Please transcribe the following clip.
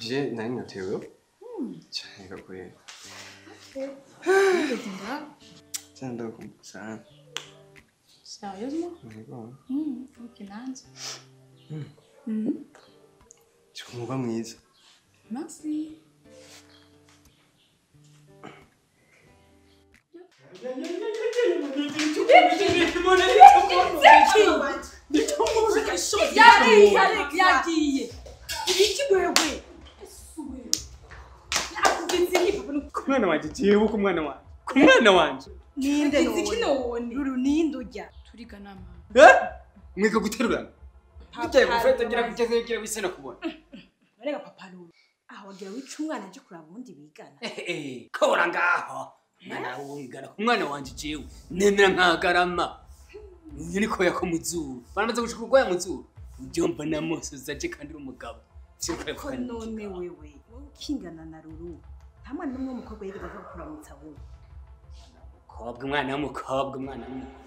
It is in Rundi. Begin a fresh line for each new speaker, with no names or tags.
이제 나이는 어때요? 자기가 그래.
Entenderá?
Você andou com você?
Sério?
Legal.
Que nada.
Tipo, vamos isso.
Mas sim.
Kumwana wanje jewe kumwana wanje. Kumwana wanje.
Ninde none. Lulu ninde ujya. Turigana mama.
Mweka guterurana. Bitaye gufata ngira kugeze ngira bisena kubona.
Barega papa Lulu. Aho wagira wica umwana aje kuraba ubundi bigana.
Kora ngaho. Mwana wungana kumwana wanje jewe. Nemera nkagarama. Uyu niko yakomuzuru. Baramaze gushika urwaya muzuru. Ubyomba namusoza aje kandi umugabo.
Ko none wewe. Kingana na Lulu. Nta mwana n'umwe w'umukobwa yigeze kuramutsa wowe.
Umwana w'umukobwa umwana w'umukobwa